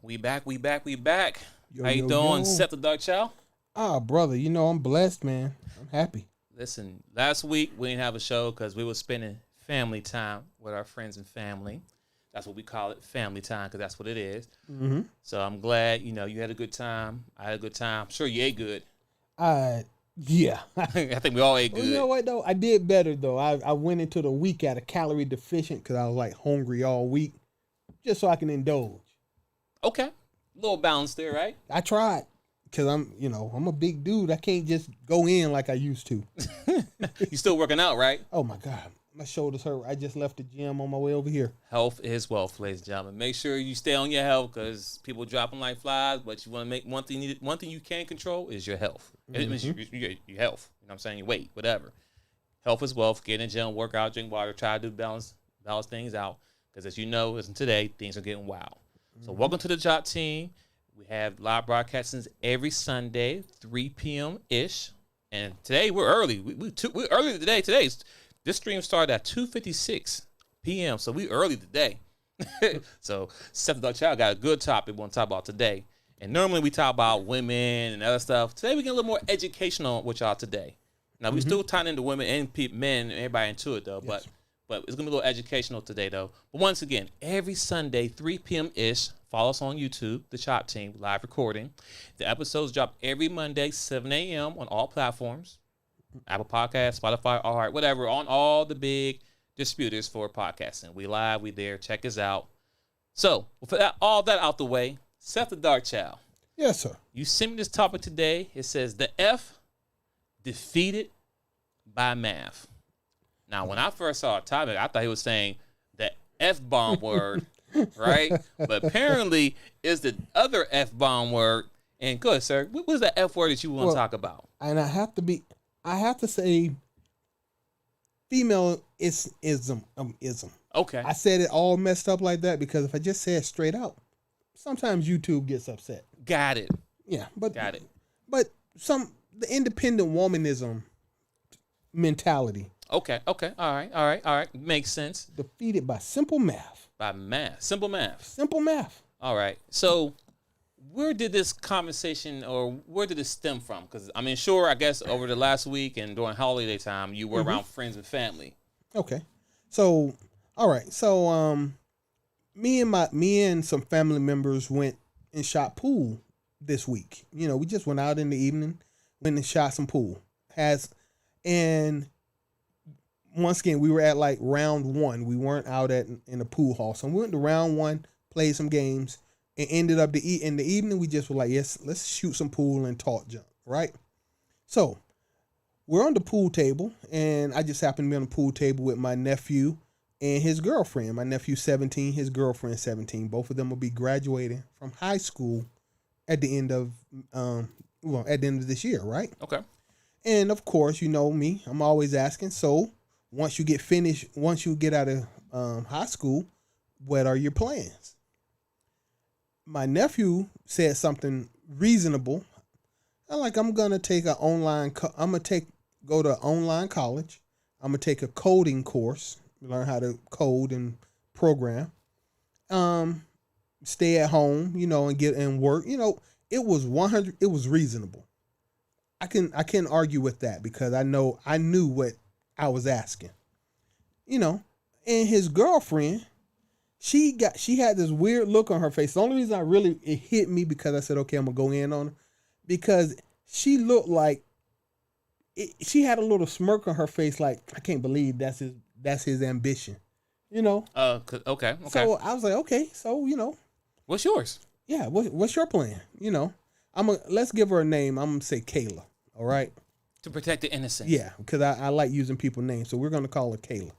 We back. Yo, How you yo, doing, yo. Seth the Dark Child? Brother, I'm blessed, man. I'm happy. Listen, last week we didn't have a show because we were spending family time with our friends and family. That's what we call it, family time, because that's what it is. Mm-hmm. So I'm glad, you had a good time. I had a good time. I'm sure you ate good. Yeah. I think we all ate Well, good. you know what, though? I did better, though. I went into the week at a calorie deficient because I was, like, hungry all week just so I can indulge. Okay. A little balance there, right? I tried because I'm a big dude. I can't just go in like I used to. You still working out, right? Oh, my God. My shoulders hurt. I just left the gym on my way over here. Health is wealth, ladies and gentlemen. Make sure you stay on your health because people dropping like flies. But you want to make one thing you can control is your health. Mm-hmm. It's your health. You know what I'm saying? Your weight, whatever. Health is wealth. Get in the gym, work out, drink water, try to do balance things out. Because as you know, listen, today things are getting wild. Mm-hmm. So welcome to the Dachopteam. We have live broadcastings every Sunday, 3 p.m. ish. And today we're early. We're early today. This stream started at 2:56 p.m. So we early today. So Seth the Dark Child got a good topic we want to talk about today. And normally we talk about women and other stuff. Today we get a little more educational with y'all today. Now we still tying into women and men and everybody into it though. Yes. But it's gonna be a little educational today though. But once again, every Sunday 3 p.m. ish. Follow us on YouTube, the Dachopteam live recording. The episodes drop every Monday 7 a.m. on all platforms. Apple Podcasts, Spotify, iHeart, whatever, on all the big distributors for podcasting. We live, we there. Check us out. So, with all that out the way, Seth the Dark Child. Yes, sir. You sent me this topic today. It says, the F defeated by math. Now, when I first saw a topic, I thought he was saying the F-bomb word, right? But apparently, it's the other F-bomb word. And good, sir. What was the F word that you want to talk about? And I have to say female ism. Okay. I said it all messed up like that because if I just say it straight out, sometimes YouTube gets upset. Got it. Yeah, but Got it. But the independent womanism mentality. Okay. All right. Makes sense. Defeated by simple math. By math. Simple math. Simple math. All right. So where did this conversation or where did it stem from? Because, sure, I guess over the last week and during holiday time, you were around friends and family. Okay. So, all right. So, me and some family members went and shot pool this week. We just went out in the evening, went and shot some pool. And once again, we were at like round one. We weren't out in the pool hall. So we went to round one, played some games. And ended up in the evening, we just were like, yes, let's shoot some pool and talk junk, right? So we're on the pool table, and I just happened to be on the pool table with my nephew and his girlfriend. My nephew's 17, his girlfriend's 17. Both of them will be graduating from high school at the end of this year, right? Okay. And of course, you know me, I'm always asking. So once you get out of high school, what are your plans? My nephew said something reasonable. I'm gonna take go to online college. I'm gonna take a coding course, learn how to code and program. Stay at home, and get and work. It was reasonable. I can argue with that because I knew what I was asking. And his girlfriend, She had this weird look on her face. The only reason it hit me because I said, okay, I'm going to go in on her. Because she looked like, she had a little smirk on her face like, I can't believe that's his ambition. Okay. So I was like, okay, so, What's yours? Yeah, what's your plan? Let's give her a name. I'm going to say Kayla, all right? To protect the innocent. Yeah, because I like using people's names. So we're going to call her Kayla.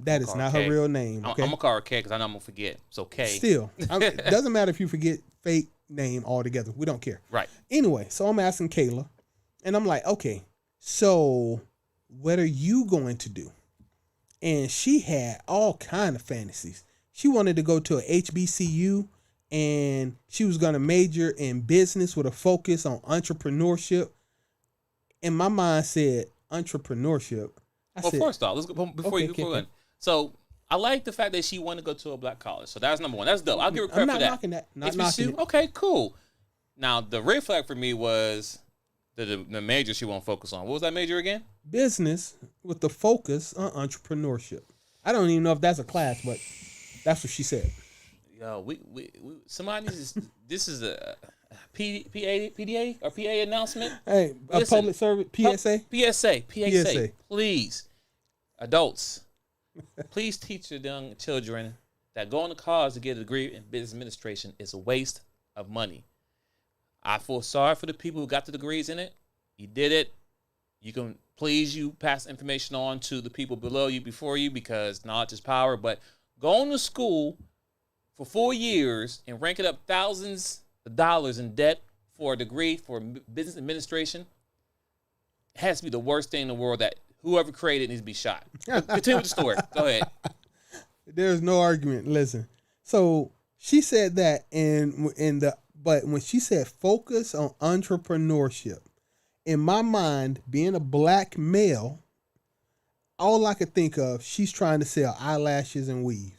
That is not her real name. Okay? I'm gonna call her K because I know I'm gonna forget. So K. Still, it doesn't matter if you forget fake name altogether. We don't care. Right. Anyway, so I'm asking Kayla, and I'm like, okay, so what are you going to do? And she had all kind of fantasies. She wanted to go to a HBCU, and she was gonna major in business with a focus on entrepreneurship. And my mind said entrepreneurship. First off, let's go before you go in. So I like the fact that she wanted to go to a black college. So that's number one. That's dope. I'll give her credit for that. I'm not knocking that. Not knocking it. Okay, cool. Now, the red flag for me was the major she won't focus on. What was that major again? Business with the focus on entrepreneurship. I don't even know if that's a class, but that's what she said. Yo, we somebody needs to, this is a PDA or PA announcement. Hey, a public service, PSA? PSA. Please, adults, please teach your young children that going to college to get a degree in business administration is a waste of money. I feel sorry for the people who got the degrees in it. You did it. You can you pass information on to the people below you, before you, because knowledge is power. But going to school for 4 years and ranking up thousands of dollars in debt for a degree for business administration has to be the worst thing in the world that whoever created needs to be shot. Continue with the story. Go ahead. There's no argument. Listen. So she said that but when she said focus on entrepreneurship, in my mind, being a black male, all I could think of, she's trying to sell eyelashes and weave.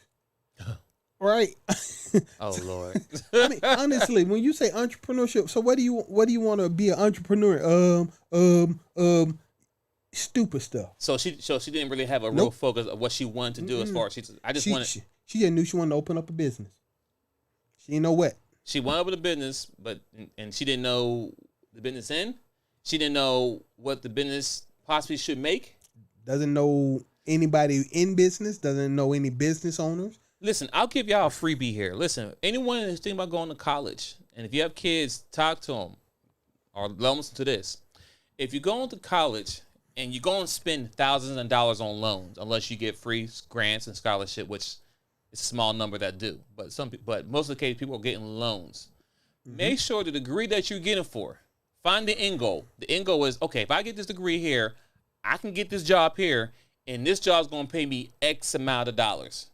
Right? Oh Lord. I mean, honestly, when you say entrepreneurship, so what do you want to be an entrepreneur? Stupid stuff. So she didn't really have a real focus of what she wanted to do as far as she just knew she wanted to open up a business. She didn't know what. She wanted to open a business, and she didn't know the business end. She didn't know what the business possibly should make. Doesn't know anybody in business. Doesn't know any business owners. Listen, I'll give y'all a freebie here. Listen, anyone who's thinking about going to college, and if you have kids, talk to them or let them listen to this. If you're going to college and you're going to spend thousands of dollars on loans, unless you get free grants and scholarship, which is a small number that do, but most of the case, people are getting loans. Mm-hmm. Make sure the degree that you're getting for, find the end goal. The end goal is, okay, if I get this degree here, I can get this job here, and this job's going to pay me X amount of dollars.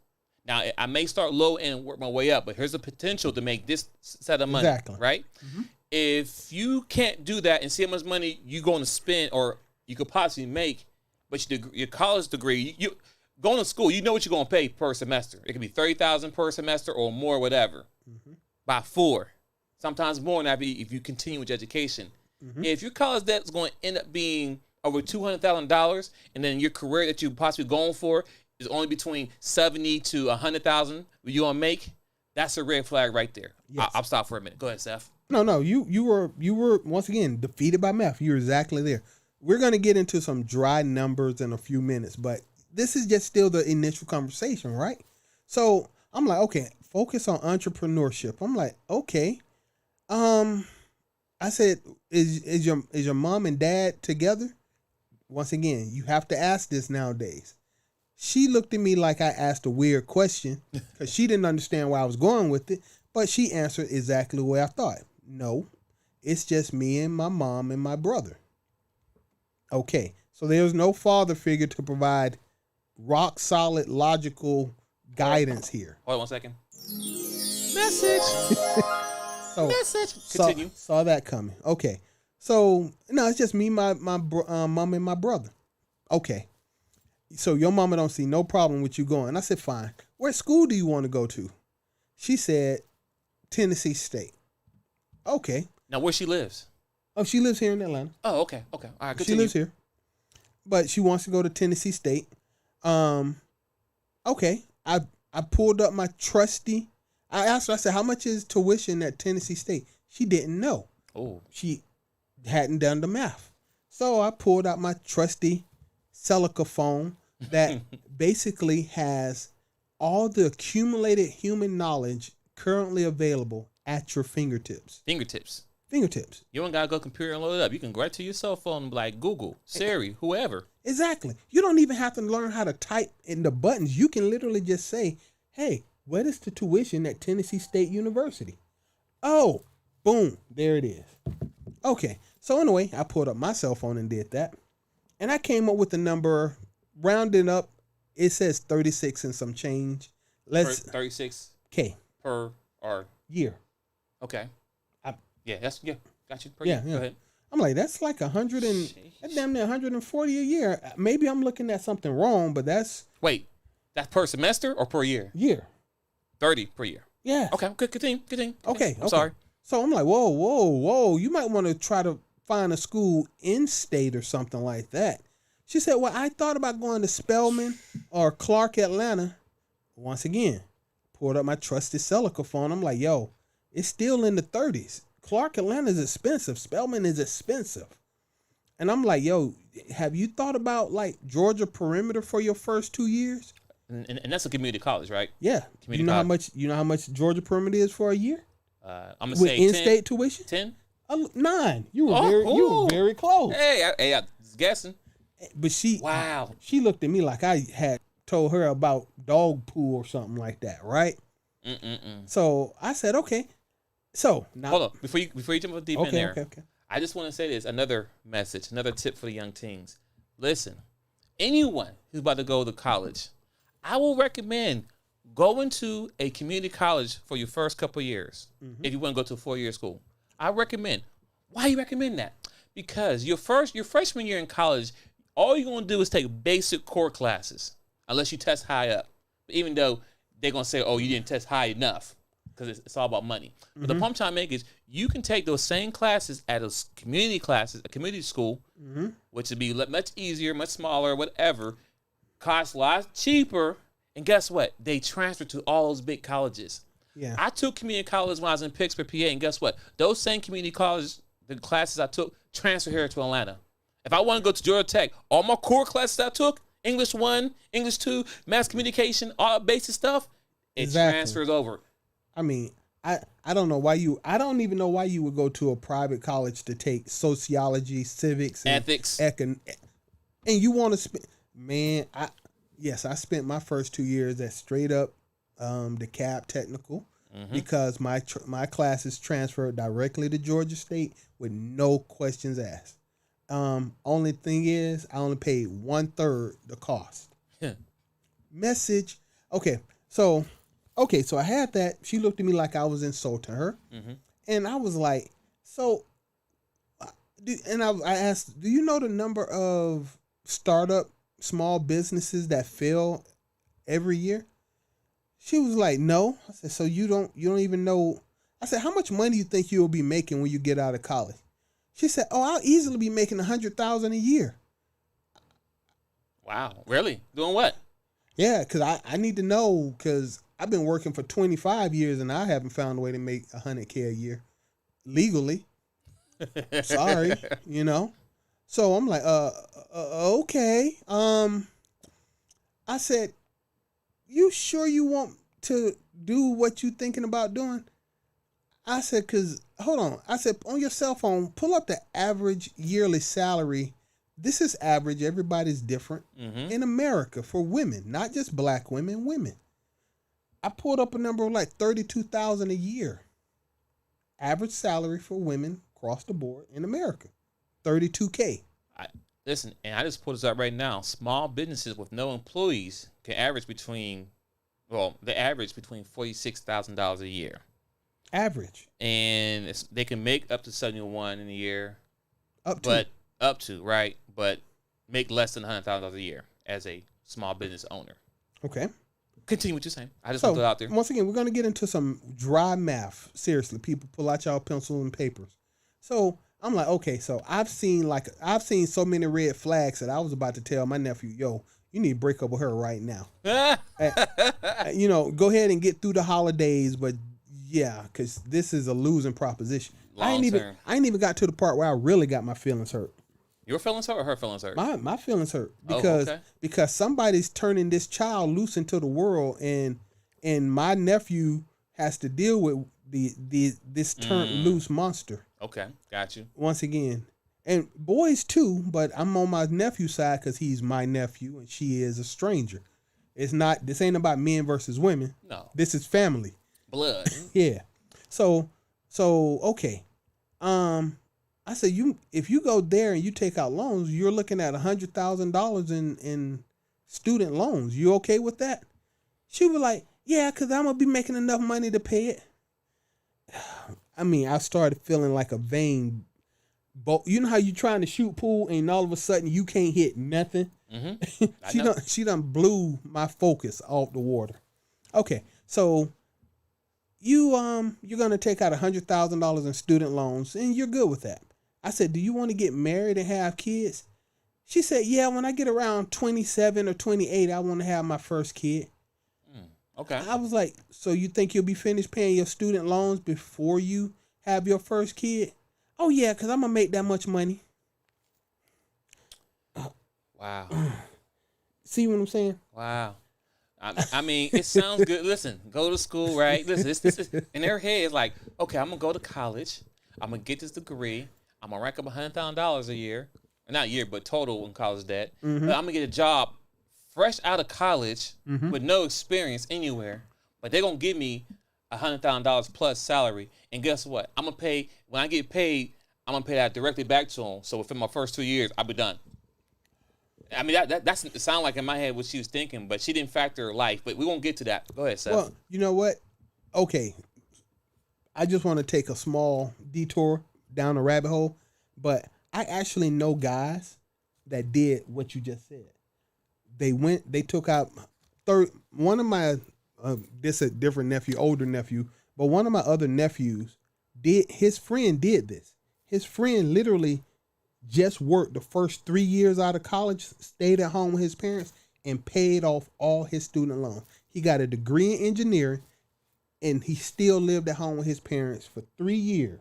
Now, I may start low and work my way up, but here's the potential to make this set of money, right? Mm-hmm. If you can't do that and see how much money you're going to spend or you could possibly make, but your college degree, you going to school, you know what you're going to pay per semester. It could be $30,000 per semester or more, whatever, by 4. Sometimes more than that if you continue with your education. Mm-hmm. If your college debt is going to end up being over $200,000, and then your career that you possibly going for is only between $70,000 to $100,000 you gonna make, that's a red flag right there. Yes. I'll stop for a minute. Go ahead, Seth. No, you were once again defeated by math. You're exactly there. We're gonna get into some dry numbers in a few minutes, but this is just still the initial conversation, right? So I'm like, okay, focus on entrepreneurship. I'm like, okay. I said, is your mom and dad together? Once again, you have to ask this nowadays. She looked at me like I asked a weird question because she didn't understand where I was going with it, but she answered exactly the way I thought. No, it's just me and my mom and my brother. Okay, so there's no father figure to provide rock solid, logical guidance here. Hold on 1 second. Message. Message. Continue. Saw that coming. Okay, so no, it's just me, my mom and my brother. Okay. So your mama don't see no problem with you going. I said, fine. What school do you want to go to? She said, Tennessee State. Okay. Now where she lives? Oh, she lives here in Atlanta. Oh, okay. All right, continue. She lives here. But she wants to go to Tennessee State. Okay. I pulled up my trusty. I asked her, I said, how much is tuition at Tennessee State? She didn't know. Oh. She hadn't done the math. So I pulled out my trusty Celica phone that basically has all the accumulated human knowledge currently available at your fingertips. Fingertips. You don't gotta go computer and load it up. You can go right to your cell phone and be like Google, Siri, whoever. Exactly. You don't even have to learn how to type in the buttons. You can literally just say, hey, what is the tuition at Tennessee State University? Oh, boom, there it is. Okay, so anyway, I pulled up my cell phone and did that. And I came up with the number, rounded up, it says 36 and some change. Let's 36K per or year. Okay. Got you. Per year. Go ahead. I'm like, that's like that's damn near 140 a year. Maybe I'm looking at something wrong, but that's wait. That's per semester or per year? Year. 30 per year. Yeah. Okay, good. Continue. Okay. I'm sorry. So I'm like, whoa. You might want to try to find a school in state or something like that. She said, well, I thought about going to Spelman or Clark, Atlanta. Once again, pulled up my trusted Celica phone. I'm like, yo, it's still in the 30s. Clark, Atlanta is expensive. Spelman is expensive. And I'm like, yo, have you thought about like Georgia Perimeter for your first 2 years? And that's a community college, right? Yeah. Community college. You know how much Georgia Perimeter is for a year? I'm gonna With say in-state tuition? 10. 9. You were very close. Hey, I was guessing. But she looked at me like I had told her about dog poo or something like that, right? So I said, okay. So now, hold up before you jump deep in there. Okay. I just want to say this: another message, another tip for the young teens. Listen, anyone who's about to go to college, I will recommend going to a community college for your first couple of years. If you want to go to a 4-year school, I recommend. Why you recommend that? Because your freshman year in college, all you're gonna do is take basic core classes, unless you test high up. Even though they're gonna say, "Oh, you didn't test high enough," because it's all about money. But the point I'm trying to make is you can take those same classes at a community school, which would be much easier, much smaller, whatever, cost a lot cheaper, and guess what? They transfer to all those big colleges. Yeah. I took community college when I was in Pittsburgh, PA, and guess what? Those same community colleges, the classes I took, transfer here to Atlanta. If I want to go to Georgia Tech, all my core classes I took, English 1, English 2, mass communication, all basic stuff, it transfers over. I mean, I don't know why I don't even know why you would go to a private college to take sociology, civics, and ethics, and you want to spend. Man, I spent my first 2 years at straight up DeKalb Technical because my classes transferred directly to Georgia State with no questions asked. Only thing is, I only paid 1/3 the cost. Message. Okay, so I had that. She looked at me like I was insulting her, and I was like, "So," I asked, "Do you know the number of startup small businesses that fail every year?" She was like, "No." I said, "So you don't even know?" I said, "How much money do you think you'll be making when you get out of college?" She said, "Oh, I'll easily be making $100,000 a year." Wow, really? Doing what? Yeah, because I need to know, because I've been working for 25 years and I haven't found a way to make $100K a year legally. Sorry, So I'm like, okay. I said, "You sure you want to do what you thinking about doing?" I said, "Cause hold on." I said, "On your cell phone, pull up the average yearly salary." This is average. Everybody's different in America for women, not just black women. Women. I pulled up a number of like 32,000 a year. Average salary for women across the board in America, 32K. Listen, and I just pulled this up right now. Small businesses with no employees can average between $46,000 a year. Average. And they can make up to 71 in a year. Up to, right? But make less than $100,000 a year as a small business owner. Okay. Continue what you're saying. I just want to throw it out there. Once again, we're going to get into some dry math. Seriously, people, pull out y'all pencils and papers. So I'm like, okay, so I've seen so many red flags that I was about to tell my nephew, yo, you need to break up with her right now. Go ahead and get through the holidays, but yeah, because this is a losing proposition. I ain't even got to the part where I really got my feelings hurt. Your feelings hurt or her feelings hurt? My feelings hurt because somebody's turning this child loose into the world, and my nephew has to deal with this turned loose monster. Okay, got you. Once again, and boys too, but I'm on my nephew's side because he's my nephew and she is a stranger. This ain't about men versus women. No, this is family, blood. Yeah. So okay. I said, if you go there and you take out loans, you're looking at $100,000 in student loans. You okay with that? She was like, yeah, because I'm going to be making enough money to pay it. I mean, I started feeling like a vain But you know how you trying to shoot pool and all of a sudden you can't hit nothing. Mm-hmm. She done blew my focus off the water. Okay, so you're gonna take out $100,000 in student loans and you're good with that. I said, do you want to get married and have kids? She said, yeah, when I get around 27 or 28, I want to have my first kid. Okay. I was like, so you think you'll be finished paying your student loans before you have your first kid? Oh, yeah, because I'm going to make that much money. Wow. See what I'm saying? Wow. I mean, it sounds good. Listen, go to school, right? Listen, this is in their head. It's like, okay, I'm going to go to college. I'm going to get this degree. I'm going to rack up $100,000 a year. Not a year, but total in college debt. Mm-hmm. But I'm going to get a job fresh out of college with no experience anywhere. But they're going to give me $100,000 plus salary. And guess what? I'm going to pay, when I get paid, I'm going to pay that directly back to them. So within my first 2 years, I'll be done. I mean, that's it sound like in my head what she was thinking, but she didn't factor her life. But we won't get to that. Go ahead, Seth. Well, you know what? Okay. I just want to take a small detour down a rabbit hole, but I actually know guys that did what you just said. They took out one of my, this a different nephew, older nephew, but one of my other nephews his friend did this. His friend literally just worked the first 3 years out of college, stayed at home with his parents, and paid off all his student loans. He got a degree in engineering, and he still lived at home with his parents for 3 years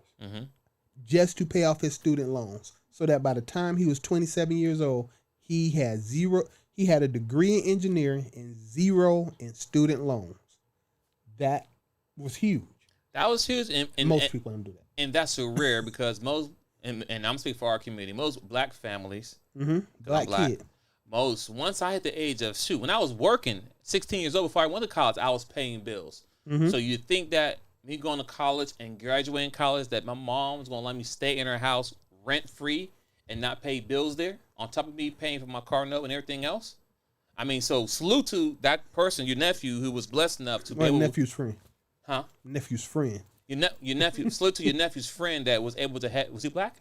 just to pay off his student loans. So that by the time he was 27 years old, he had a degree in engineering and zero in student loans. That was huge. That was huge. And most people don't do that. And that's so rare because most, and I'm speaking for our community, most black families, Black kid. Most, once I hit the age of, when I was working 16 years old before I went to college, I was paying bills. So you think that me going to college and graduating college, that my mom was going to let me stay in her house rent-free and not pay bills there, on top of me paying for my car note and everything else? I mean, so salute to that person, your nephew, who was blessed enough to be able... nephew's friend. Huh? Nephew's friend. Your nephew, salute to your nephew's friend that was able to have... Was he black?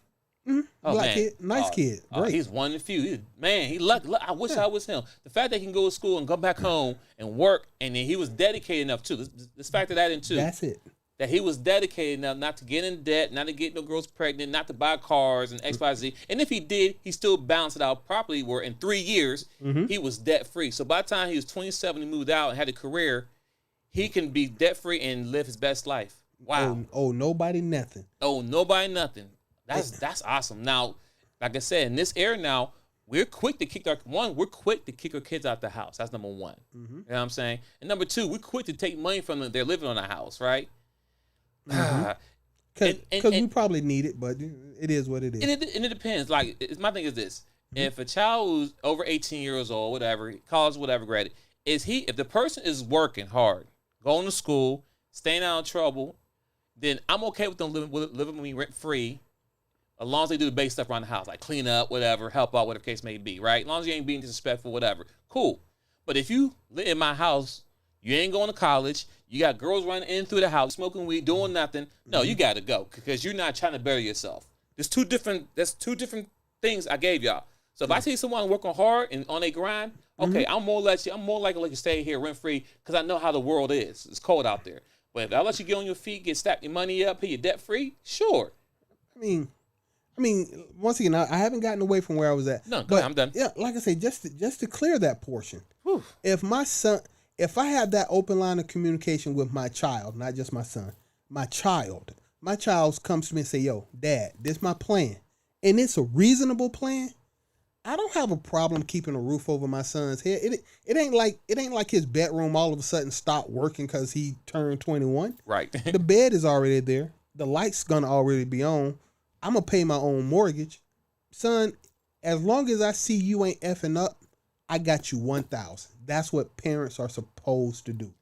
Oh, black man. Kid. Nice kid. Great. He's one of the few. He lucky. I wish I was him. The fact that he can go to school and come back home and work, and then he was dedicated enough, too. Let's factor that in, too. That's it. That he was dedicated enough not to get in debt, not to get no girls pregnant, not to buy cars and XYZ. And if he did, he still balanced it out properly, where in 3 years, he was debt-free. So by the time he was 27 and moved out and had a career, he can be debt-free and live his best life. Wow. Oh, nobody nothing. Oh, nobody nothing. That's awesome. Now, like I said, in this era now, we're quick to kick our kids out the house. That's number one. You know what I'm saying? And number two, we're quick to take money from them. They're living on a house, right? Because we probably need it, but it is what it is. And it depends. Like, my thing is this. If a child who's over 18 years old, whatever, college, whatever, granted, if the person is working hard, going to school, staying out of trouble, then I'm okay with them living with me rent-free, as long as they do the basic stuff around the house, like clean up, whatever, help out, whatever case may be, right? As long as you ain't being disrespectful, whatever. Cool. But if you live in my house, you ain't going to college, you got girls running in through the house, smoking weed, doing nothing, no, you got to go, because you're not trying to better yourself. That's two different things I gave y'all. So if I see someone working hard and on a grind, okay, I'm more likely to stay here rent-free because I know how the world is. It's cold out there. But if I let you get on your feet, stack your money up, pay your debt-free, sure. I mean, once again, I haven't gotten away from where I was at. No, go ahead, I'm done. Yeah, like I say, just to clear that portion. Whew. If I have that open line of communication with my child, not just my son, my child comes to me and say, "Yo, Dad, this is my plan," and it's a reasonable plan, I don't have a problem keeping a roof over my son's head. It ain't like his bedroom all of a sudden stopped working because he turned 21. Right. The bed is already there. The light's gonna already be on. I'm gonna pay my own mortgage. Son, as long as I see you ain't effing up, I got you 1,000. That's what parents are supposed to do.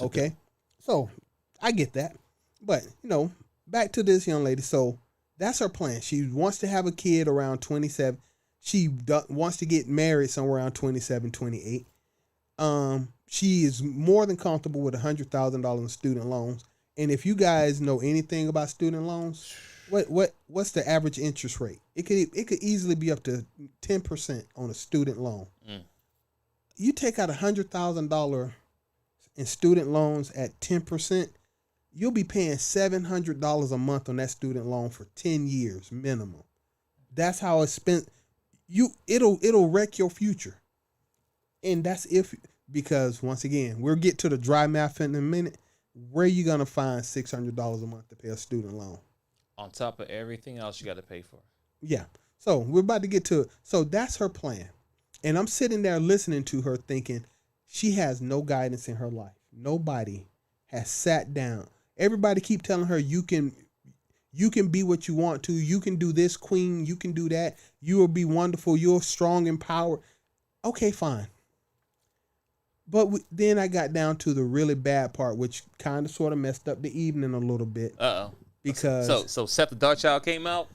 Okay? So I get that. But, back to this young lady. So that's her plan. She wants to have a kid around 27. She wants to get married somewhere around 27, 28. She is more than comfortable with $100,000 in student loans. And if you guys know anything about student loans, What's the average interest rate? It could easily be up to 10% on a student loan. You take out $100,000 in student loans at 10%, you'll be paying $700 a month on that student loan for 10 years minimum. That's how it's spent. It'll wreck your future. And that's because once again, we'll get to the dry math in a minute. Where are you going to find $600 a month to pay a student loan? On top of everything else you got to pay for. Yeah. So we're about to get to it. So that's her plan. And I'm sitting there listening to her thinking she has no guidance in her life. Nobody has sat down. Everybody keep telling her you can be what you want to. You can do this, queen. You can do that. You will be wonderful. You're strong and power. Okay, fine. But then I got down to the really bad part, which kind of sort of messed up the evening a little bit. Uh-oh. Because so Seth the Dark Child came out?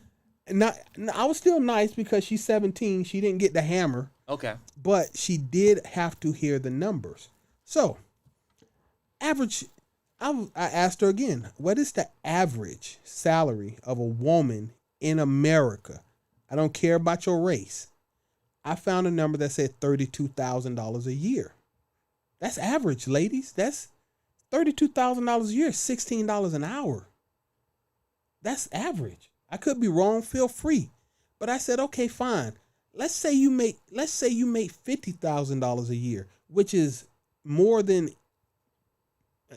I was still nice because she's 17. She didn't get the hammer. Okay. But she did have to hear the numbers. So, average, I asked her again, what is the average salary of a woman in America? I don't care about your race. I found a number that said $32,000 a year. That's average, ladies. That's $32,000 a year, $16 an hour. That's average. I could be wrong, feel free. But I said, okay, fine. Let's say you make $50,000 a year, which is more than,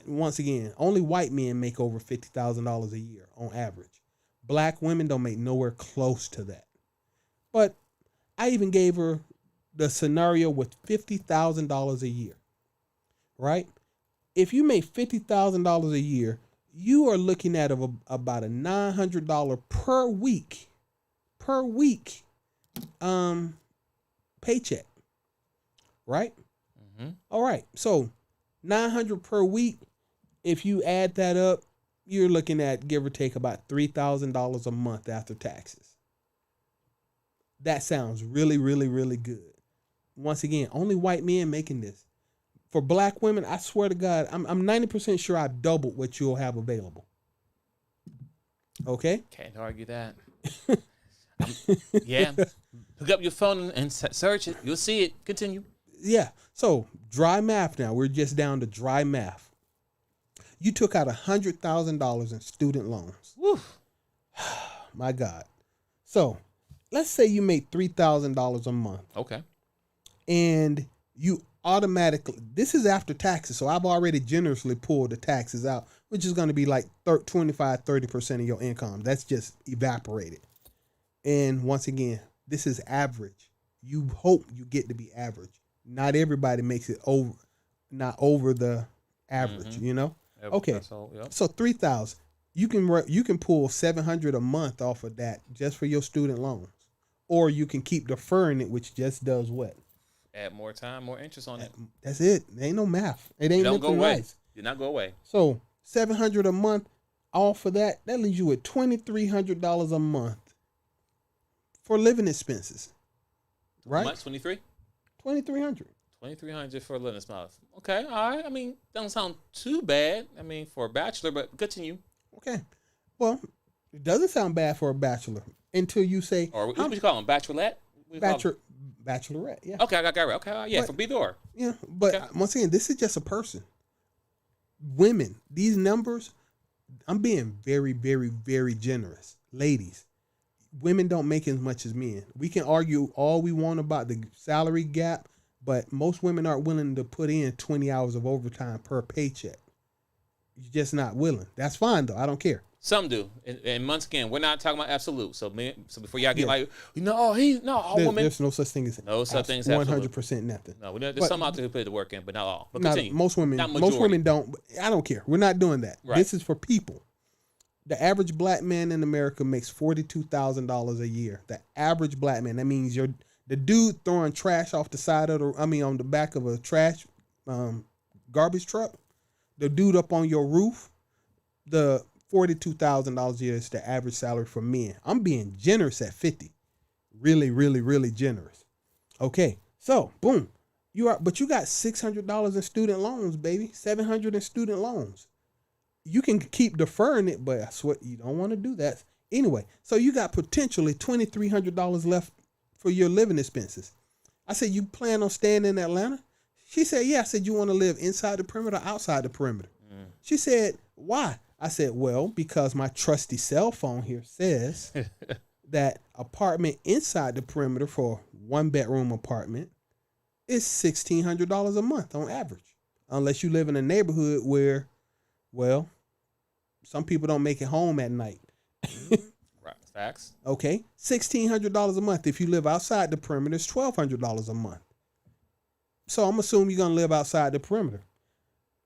once again, only white men make over $50,000 a year on average. Black women don't make nowhere close to that. But I even gave her the scenario with $50,000 a year, right? If you make $50,000 a year, you are looking at about a $900 per week paycheck, right? Mm-hmm. All right, so $900 per week. If you add that up, you're looking at give or take about $3,000 a month after taxes. That sounds really, really, really good. Once again, only white men making this. For black women, I swear to God, I'm 90% sure I've doubled what you'll have available. Okay? Can't argue that. Yeah. Hook up your phone and search it. You'll see it. Continue. Yeah. So, dry math now. We're just down to dry math. You took out $100,000 in student loans. Woo. My God. So, let's say you make $3,000 a month. Okay. And you automatically, this is after taxes, so I've already generously pulled the taxes out, which is going to be like 25-30% of your income. That's just evaporated. And once again, this is average. You hope you get to be average. Not everybody makes it not over the average, you know? Yep, okay, yep. So 3,000. You can pull $700 a month off of that just for your student loans, or you can keep deferring it, which just does what? Add more time, more interest on it. That's it. There ain't no math. It ain't don't go away. Nice. Did not go away. So $700 a month off of that leaves you with $2,300 a month for living expenses. Right? How much? 23? $2,300. $2,300 for a living expense. Okay, all right. I mean, doesn't sound too bad. I mean, for a bachelor, but continue. Okay. Well, it doesn't sound bad for a bachelor until you say. Or what you call them? Bachelorette? Bachelorette, yeah. Okay, I got it right. Okay, yeah, but, for B-Door. Yeah, but okay. Once again, this is just a person. Women, these numbers, I'm being very, very, very generous. Ladies, women don't make as much as men. We can argue all we want about the salary gap, but most women aren't willing to put in 20 hours of overtime per paycheck. You're just not willing. That's fine, though. I don't care. Some do, and once again, we're not talking about absolute. So before y'all get all women. There's no such thing as 100% nothing. No, there's some out there who put the work in, but not all. But continue. Most women don't. I don't care. We're not doing that. Right. This is for people. The average black man in America makes $42,000 a year. The average black man. That means the dude throwing trash off the side of on the back of a trash garbage truck. The dude up on your roof. The $42,000 a year is the average salary for men. I'm being generous at 50. Really, really, really generous. Okay, so boom. But you got $600 in student loans, baby. $700 in student loans. You can keep deferring it, but I swear you don't want to do that. Anyway, so you got potentially $2,300 left for your living expenses. I said, you plan on staying in Atlanta? She said, yeah. I said, you want to live inside the perimeter or outside the perimeter? She said, why? I said, well, because my trusty cell phone here says that apartment inside the perimeter for a 1-bedroom apartment is $1,600 a month on average. Unless you live in a neighborhood where, well, some people don't make it home at night. Right. Facts. Okay. $1,600 a month. If you live outside the perimeter, it's $1,200 a month. So I'm assuming you're going to live outside the perimeter.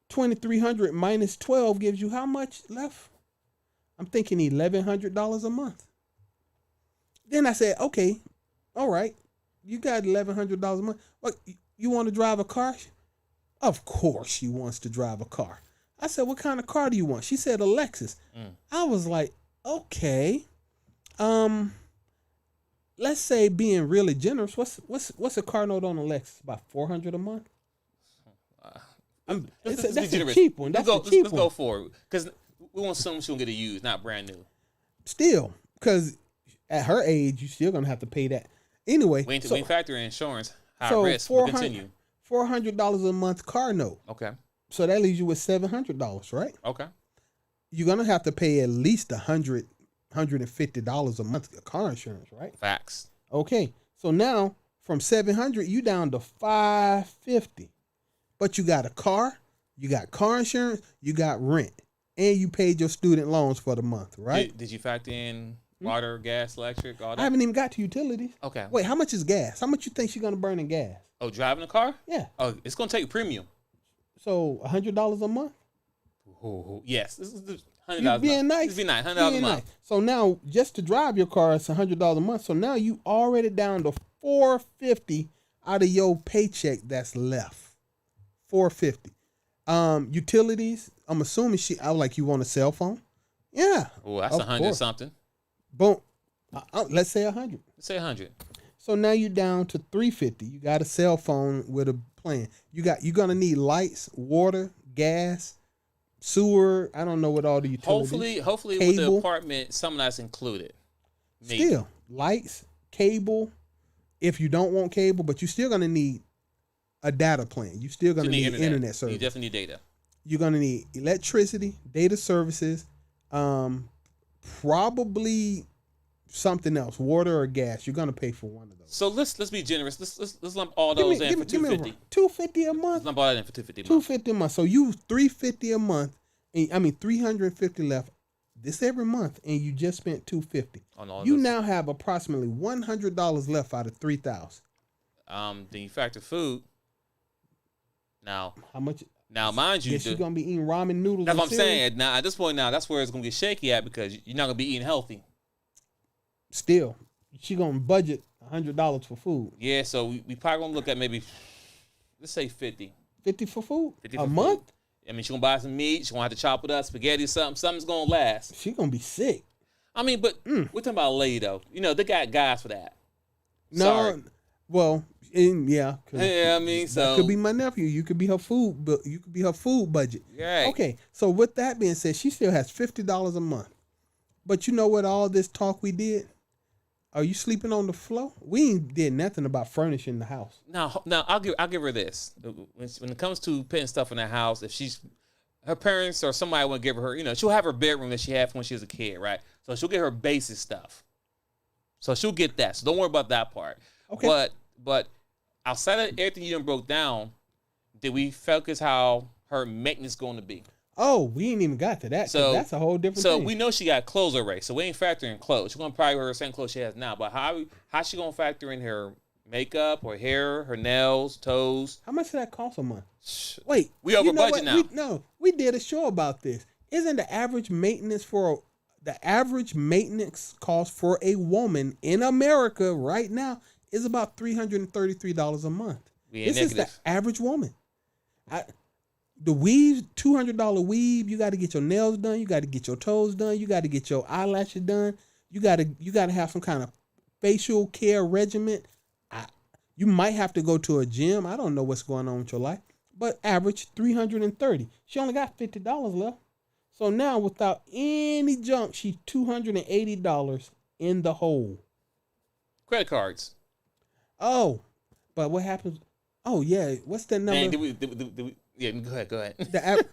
2,300 minus 12 gives you how much left? I'm thinking $1,100 a month. Then I said, okay, all right. You got $1,100 a month. What, you want to drive a car? Of course she wants to drive a car. I said, what kind of car do you want? She said a Lexus. I was like, okay. Let's say being really generous. What's a car note on a Lexus? About $400 a month. That's a cheap one. Let's go for it because we want someone she'll get a used, not brand new. Still, because at her age, you're still gonna have to pay that anyway. We ain't factor in insurance, high risk. We'll continue. $400 a month car note. Okay. So that leaves you with $700, right? Okay. You're gonna have to pay at least $150 a month of car insurance, right? Facts. Okay. So now from $700, you down to $550. But you got a car, you got car insurance, you got rent, and you paid your student loans for the month, right? Did you factor in water, gas, electric, all that? I haven't even got to utilities. Okay. Wait, how much is gas? How much you think she's gonna burn in gas? Oh, driving a car? Yeah. Oh, it's gonna take a premium. So $100 a month? Oh, yes. This is $100 You being nice. This be nice. $100 a month. So now just to drive your car, it's $100 a month. So now you already down to $450 out of your paycheck that's left. $450. Utilities. I'm assuming I was like, you want a cell phone? Yeah. Oh, that's 100 something. Boom. Let's say 100. Let's say 100. So now you're down to $350. You got a cell phone with a plan. You're gonna need lights, water, gas, sewer. I don't know what all the utilities. Hopefully cable. with the apartment, some of that's included. Maybe. Still, lights, cable. If you don't want cable, but you're still gonna need a data plan. You're still gonna need internet service. You definitely need data. You're gonna need electricity, data services, probably something else, water or gas. You're gonna pay for one of those. So let's be generous. Let's lump all those in for $250. $250 a month. Let's lump all that in for $250 a month. $250 a month. So you $350 a month. $350 left this every month, and you just spent $250. You now have approximately $100 left out of $3,000. Then you factor food. Now, how much? Now, mind you, you're gonna be eating ramen noodles. That's what I'm saying. Now, at this point, that's where it's gonna get shaky at because you're not gonna be eating healthy. Still, she gonna budget $100 for food. Yeah, so we probably gonna look at maybe, let's say 50. 50 for food? 50 for a month? Food. I mean, she gonna buy some meat. She gonna have to chop it up, spaghetti, something. Something's gonna last. She gonna be sick. I mean, but we're talking about a lady though. You know, they got guys for that. No, sorry. Well, yeah. Yeah, I mean, so that could be my nephew. You could be her food, but you could be her food budget. Right. Okay. So with that being said, she still has $50 a month. But you know what? All this talk we did. Are you sleeping on the floor? We ain't did nothing about furnishing the house. Now, I'll give her this. When it comes to putting stuff in the house, if her parents or somebody want to give her, she'll have her bedroom that she had when she was a kid, right? So she'll get her basic stuff. So she'll get that. So don't worry about that part. Okay. But outside of everything you done broke down, did we focus how her maintenance going to be? Oh, we ain't even got to that. So that's a whole different thing. So we know she got clothes already. So we ain't factoring clothes. She's gonna probably wear the same clothes she has now. But how she gonna factor in her makeup, her hair, her nails, toes? How much does that cost a month? Wait, we over budget now. We did a show about this. Isn't the average maintenance cost for a woman in America right now is about $333 a month? This is the average woman. The weave, $200 weave. You got to get your nails done. You got to get your toes done. You got to get your eyelashes done. You got to have some kind of facial care regimen. You might have to go to a gym. I don't know what's going on with your life, but average $330. She only got $50 left. So now, without any junk, she's $280 in the hole. Credit cards. Oh, but what happens? Oh yeah, what's that number? Man, did we, yeah, go ahead.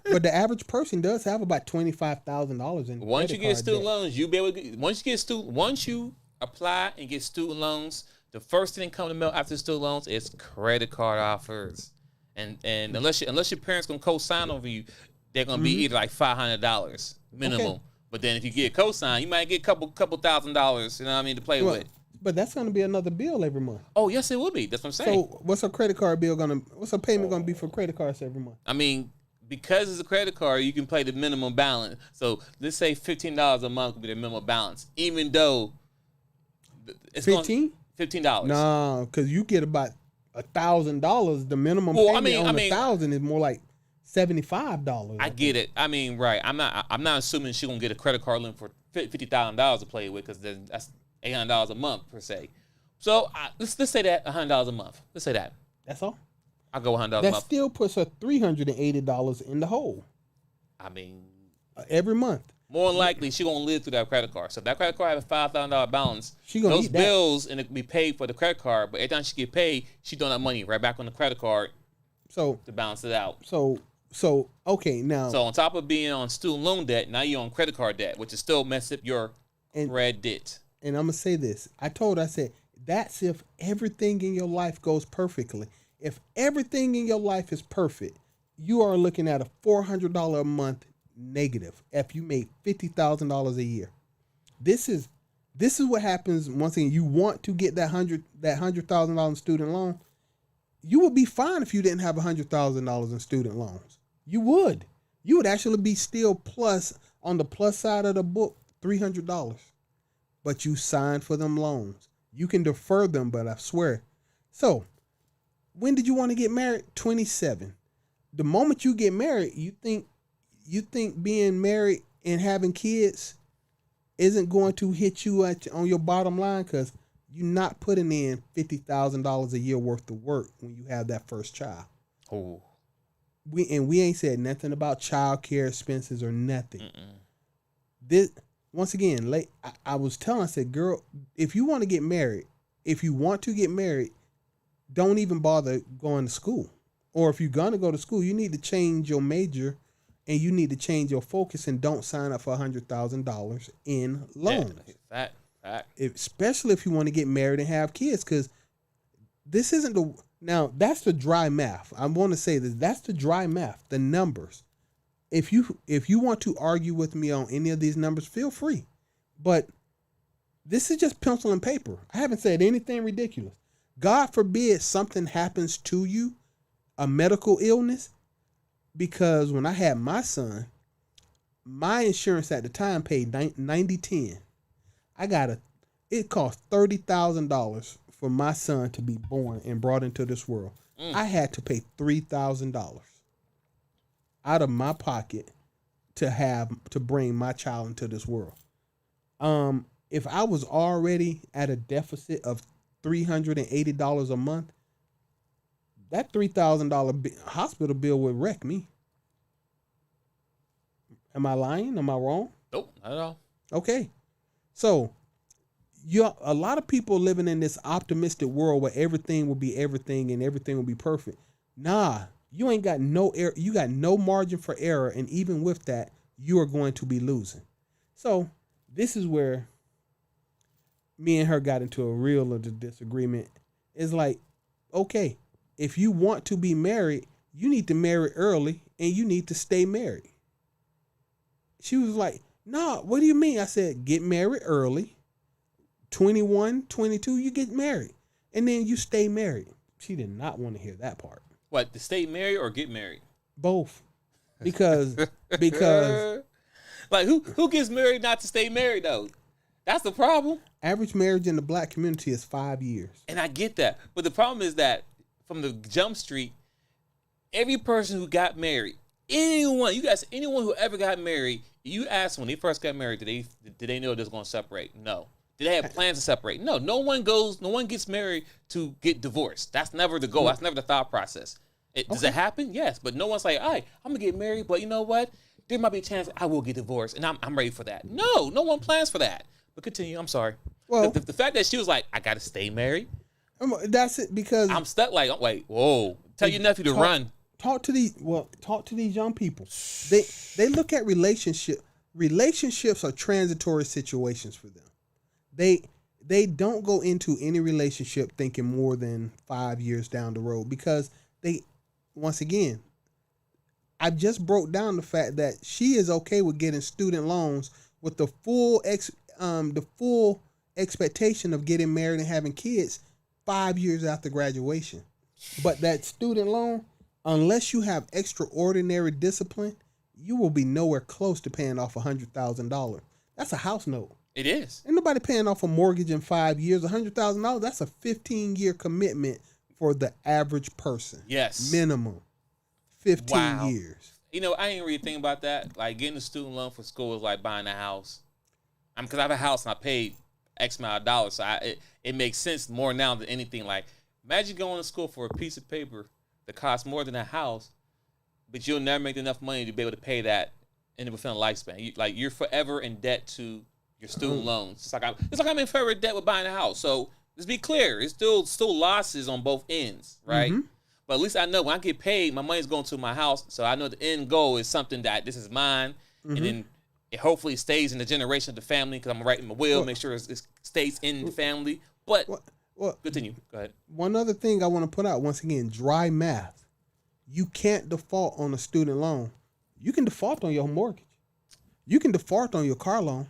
But the average person does have about $25,000 in. Once you get student loans, you be able to. Once you apply and get student loans, the first thing that come to mail after student loans is credit card offers. And unless your parents gonna co-sign over you, they're gonna be either like $500 minimum. Okay. But then if you get a co-sign, you might get a couple $1,000s. You know what I mean, to play with. But that's gonna be another bill every month. Oh yes, it will be. That's what I'm saying. So what's her credit card bill gonna? What's her payment gonna be for credit cards every month? I mean, because it's a credit card, you can pay the minimum balance. So let's say $15 a month will be the minimum balance, even though it's $15. No, because you get about $1,000. The minimum payment on $1,000 is more like $75. I get it. I mean, right. I'm not assuming she's gonna get a credit card limit for $50,000 to play with, because then that's $800 a month per se. So let's say that $100 a month. Let's say that. That's all. I'll go $100 a month. That still puts her $380 in the hole. I mean, every month. More than likely, she's gonna live through that credit card. So if that credit card has a $5,000 balance, she gonna those bills and it can be paid for the credit card. But every time she get paid, she throwing that money right back on the credit card. So to balance it out. So okay, now. So on top of being on student loan debt, now you're on credit card debt, which is still mess up your credit. And I'm gonna say this. I said that's if everything in your life goes perfectly. If everything in your life is perfect, you are looking at a $400 a month negative. If you made $50,000 a year, this is what happens. Once again, you want to get that $100,000 student loan. You would be fine if you didn't have $100,000 in student loans. You would actually be still plus on the plus side of the book, $300. But you signed for them loans. You can defer them, but I swear. So, when did you want to get married? 27. The moment you get married, you think being married and having kids isn't going to hit you on your bottom line, because you're not putting in $50,000 a year worth of work when you have that first child. Oh. We ain't said nothing about child care expenses or nothing. This. Once again, I was telling, I said, girl, if you want to get married, don't even bother going to school. Or if you're going to go to school, you need to change your major and you need to change your focus, and don't sign up for $100,000 in loans. Yeah, fact. Especially if you want to get married and have kids, because this isn't now that's the dry math. I want to say that that's the dry math, the numbers. If you want to argue with me on any of these numbers, feel free. But this is just pencil and paper. I haven't said anything ridiculous. God forbid something happens to you, a medical illness, because when I had my son, my insurance at the time paid $90.10. It cost $30,000 for my son to be born and brought into this world. I had to pay $3,000 out of my pocket to bring my child into this world. If I was already at a deficit of $380 a month, that $3,000 hospital bill would wreck me. Am I lying? Am I wrong? Nope, not at all. Okay. So, a lot of people living in this optimistic world where everything will be everything and everything will be perfect. Nah, you ain't got no error. You got no margin for error, and even with that, you are going to be losing. So, this is where me and her got into a real little disagreement. It's like, okay, if you want to be married, you need to marry early and you need to stay married. She was like, no, what do you mean? I said, get married early. 21, 22, you get married. And then you stay married. She did not want to hear that part. What, to stay married or get married? Both. Because like who gets married not to stay married though? That's the problem. Average marriage in the black community is 5 years. And I get that. But the problem is that from the jump street, every person who got married, anyone who ever got married, you ask when they first got married, did they know they was going to separate? No. Did they have plans to separate? No. No one gets married to get divorced. That's never the goal. That's never the thought process. Does it happen? Yes. But no one's like, all right, I'm going to get married, but you know what? there might be a chance I will get divorced, and I'm ready for that. No one plans for that. But continue. I'm sorry. Well, the fact that she was like, I got to stay married. That's it, because I'm stuck. Like, wait, whoa. Tell your nephew to run. Talk to these young people. They look at relationships are transitory situations for them. They don't go into any relationship thinking more than 5 years down the road, because once again, I just broke down the fact that she is okay with getting student loans with the full expectation of getting married and having kids 5 years after graduation. But that student loan, unless you have extraordinary discipline, you will be nowhere close to paying off $100,000. That's a house note. It is. Ain't nobody paying off a mortgage in 5 years. $100,000, that's a 15-year commitment for the average person. Yes. Minimum. 15 years. You know, I ain't really thinking about that. Like, getting a student loan for school is like buying a house. Because I have a house and I paid X amount of dollars. So it makes sense more now than anything. Like, imagine going to school for a piece of paper that costs more than a house, but you'll never make enough money to be able to pay that within a lifespan. You're forever in debt to your student loans. It's like I'm in forever debt with buying a house. So let's be clear, it's still losses on both ends, right? Mm-hmm. But at least I know when I get paid, my money's going to my house. So I know the end goal is something that this is mine, and then it hopefully stays in the generation of the family, because I'm writing my will, make sure it stays in the family. But continue. Go ahead. One other thing I want to put out, once again, dry math. You can't default on a student loan. You can default on your mortgage. You can default on your car loan.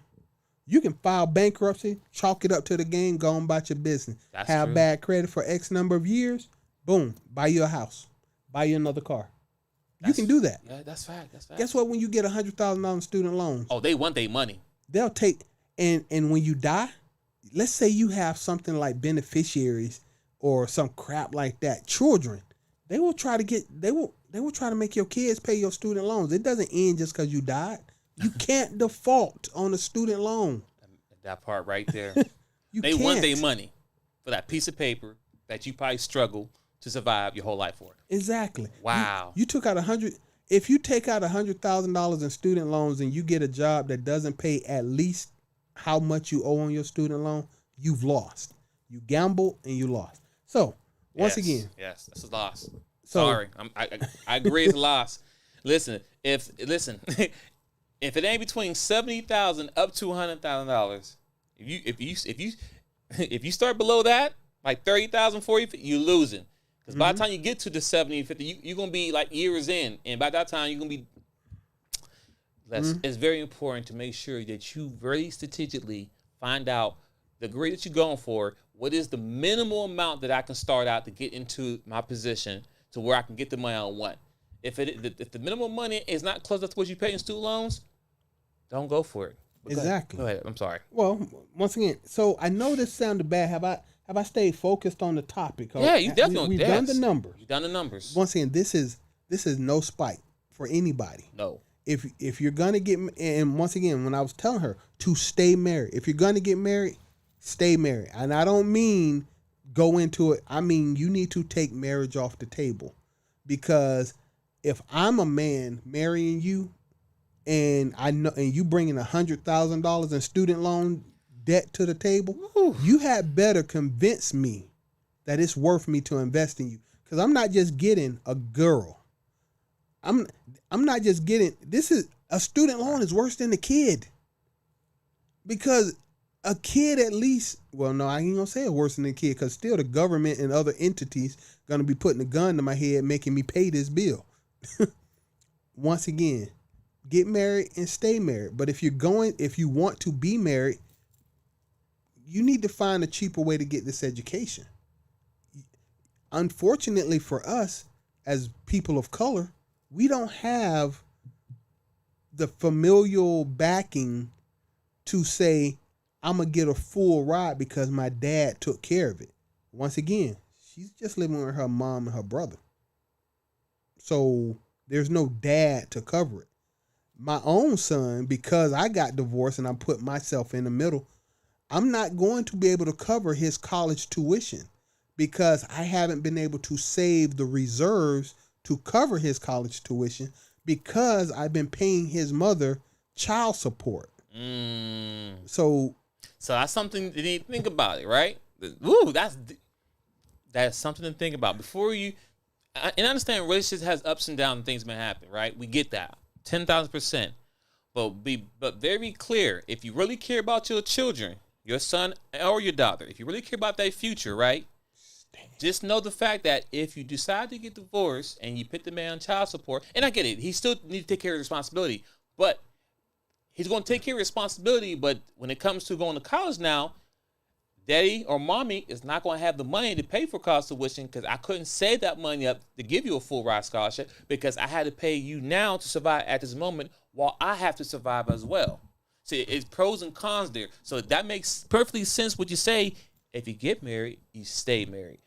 You can file bankruptcy, chalk it up to the game, go on about your business. That's have true. Bad credit for X number of years. Boom, buy you a house, buy you another car. You can do that. Yeah, that's fact. Guess what? When you get $100,000 student loans, they want their money. They'll take and when you die, let's say you have something like beneficiaries or some crap like that, children. They will try to make your kids pay your student loans. It doesn't end just because you died. You can't default on a student loan. That part right there. They want their money for that piece of paper that you probably struggle to survive your whole life for. Exactly. Wow. You took out if you take out $100,000 in student loans and you get a job that doesn't pay at least how much you owe on your student loan, you've lost. You gambled and you lost. So once again, yes, that's a loss. Sorry, I agree, it's a loss. Listen, if it ain't between $70,000 up to $100,000, if you start below that, like 30,000, 40, you're losing. Because by the time you get to the 70 and 50, you're going to be like years in. And by that time, you're going to be... It's very important to make sure that you very strategically find out the grade that you're going for. What is the minimal amount that I can start out to get into my position to where I can get the money I want? If the minimum money is not close to what you pay in student loans, don't go for it. But exactly. Go ahead. I'm sorry. Well, once again, so I know this sounded bad. Have I stayed focused on the topic? Yeah, you definitely. We've done the numbers. You've done the numbers. Once again, this is no spite for anybody. No. If you're gonna get, and once again, when I was telling her to stay married, if you're gonna get married, stay married. And I don't mean go into it. I mean you need to take marriage off the table, because if I'm a man marrying you, and I know, and you bringing $100,000 in student loan debt to the table, you had better convince me that it's worth me to invest in you. Because I'm not just getting a girl. I'm not just getting, this is, a student loan is worse than a kid. Because a kid at least, well, no, I ain't gonna say it's worse than a kid, because still the government and other entities gonna be putting a gun to my head making me pay this bill. Once again, get married and stay married. But if you want to be married, you need to find a cheaper way to get this education. Unfortunately for us, as people of color, we don't have the familial backing to say, I'm going to get a full ride because my dad took care of it. Once again, she's just living with her mom and her brother. So there's no dad to cover it. My own son, because I got divorced and I put myself in the middle, I'm not going to be able to cover his college tuition because I haven't been able to save the reserves to cover his college tuition, because I've been paying his mother child support. So that's something you need to think about it, right? Ooh, that's something to think about before you. And I understand relationships has ups and downs and things may happen, right? We get that 10,000%. But very clear. If you really care about your children, your son or your daughter, if you really care about their future, right? Just know the fact that if you decide to get divorced and you put the man on child support, and I get it, he still needs to take care of responsibility, but he's going to take care of responsibility. But when it comes to going to college now, daddy or mommy is not going to have the money to pay for college tuition because I couldn't save that money up to give you a full ride scholarship because I had to pay you now to survive at this moment while I have to survive as well. See, it's pros and cons there. So that makes perfectly sense what you say. If you get married, you stay married.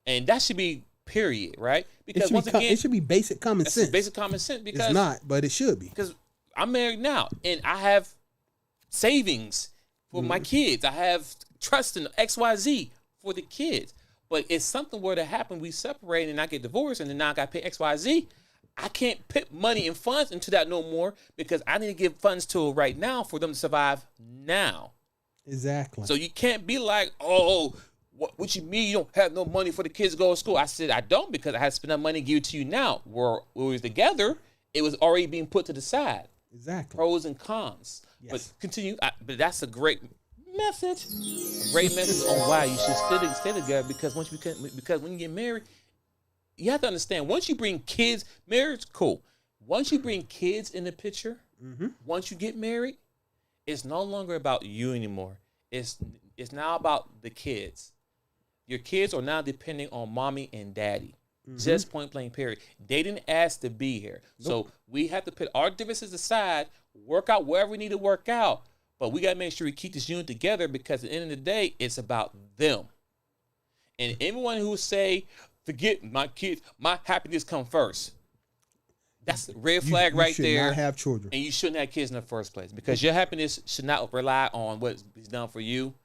And that should be period, right? Because once again, it should be basic common sense. Basic common sense because it's not, but it should be. Because I'm married now and I have savings for my kids. I have trust in XYZ for the kids. But if something were to happen, we separate and I get divorced and then now I got to pay XYZ, I can't put money and funds into that no more because I need to give funds to it right now for them to survive now. Exactly. So you can't be like, oh, what you mean you don't have no money for the kids to go to school? I said, I don't because I had to spend that money and give it to you now. When we was together, it was already being put to the side. Exactly. Pros and cons. Yes. But continue. But that's a great message. A great message on why you should stay together because when you get married, you have to understand, once you bring kids, marriage, cool. Once you bring kids in the picture, once you get married, it's no longer about you anymore. It's now about the kids. Your kids are now depending on mommy and daddy. Just point blank period. They didn't ask to be here. Nope. So we have to put our differences aside, work out wherever we need to work out, but we got to make sure we keep this unit together because at the end of the day, it's about them. And everyone who say, forget my kids, my happiness come first. That's a red flag right there. You should not have children. And you shouldn't have kids in the first place because your happiness should not rely on what is done for you.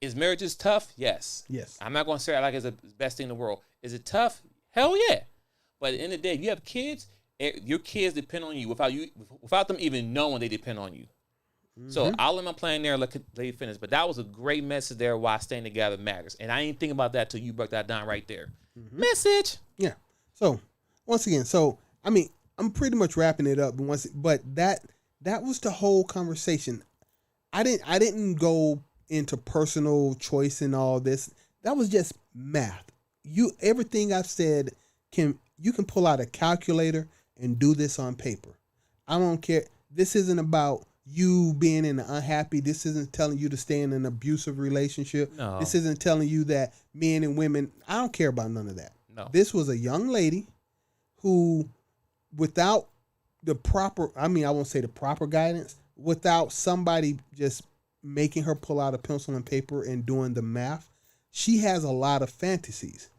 Is marriage tough? Yes. Yes. I'm not going to say it like it's the best thing in the world. Is it tough? Hell yeah. But at the end of the day, if you have kids, your kids depend on you without them even knowing they depend on you. So I'll let my plan there, let you finish. But that was a great message there why staying together matters. And I ain't think about that till you broke that down right there. Message. Yeah. So once again, I'm pretty much wrapping it up. But that was the whole conversation. I didn't go into personal choice and all this. That was just math. Everything I've said you can pull out a calculator and do this on paper. I don't care. This isn't about you being in an unhappy. This isn't telling you to stay in an abusive relationship. No. This isn't telling you that men and women. I don't care about none of that. No. This was a young lady who, without the proper, I won't say the proper guidance, without somebody just making her pull out a pencil and paper and doing the math, she has a lot of fantasies.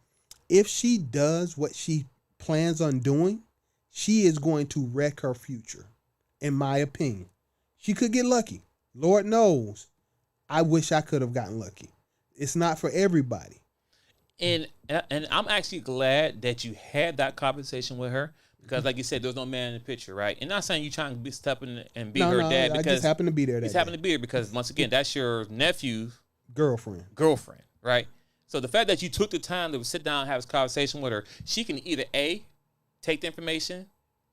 If she does what she plans on doing, she is going to wreck her future, in my opinion. She could get lucky. Lord knows. I wish I could have gotten lucky. It's not for everybody. And I'm actually glad that you had that conversation with her because, like you said, there's no man in the picture, right? And not saying you trying to be stepping and be her dad because I just happened to be there. He's happened to be there because once again, that's your nephew's girlfriend, right? So the fact that you took the time to sit down and have this conversation with her, she can either A, take the information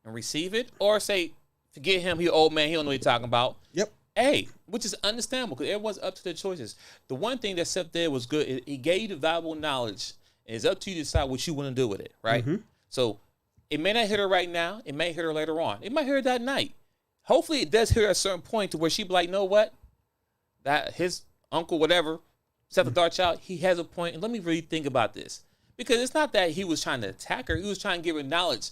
and receive it, or say, forget him, he an old man, he don't know what he's talking about. Yep. A, which is understandable because everyone's up to their choices. The one thing that Seth did was good. He gave you the valuable knowledge. And it's up to you to decide what you want to do with it, right? So it may not hit her right now. It may hit her later on. It might hit her that night. Hopefully it does hit her at a certain point to where she be like, know what? That his uncle, whatever, Seth the Dark Child, he has a point. And let me really think about this. Because it's not that he was trying to attack her. He was trying to give her knowledge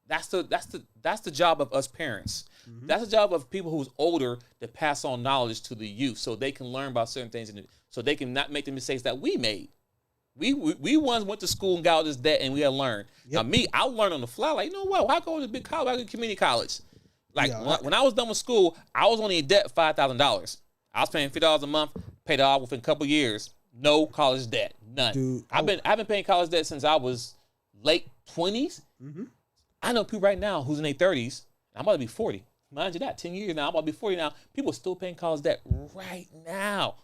that's the job of us parents. That's the job of people who's older to pass on knowledge to the youth so they can learn about certain things and so they can not make the mistakes that we made. We once went to school and got all this debt and we had to learn. Yep. Now I learned on the fly. Like, you know what? Why go to big college? I go to community college. Like when I was done with school, I was only in debt $5,000. I was paying $50 a month, paid it off within a couple of years. No college debt, none. Dude, I've been paying college debt since I was late 20s. I know people right now who's in their 30s. I'm about to be 40. Mind you that, 10 years now, I'm about to be 40 now. People are still paying college debt right now.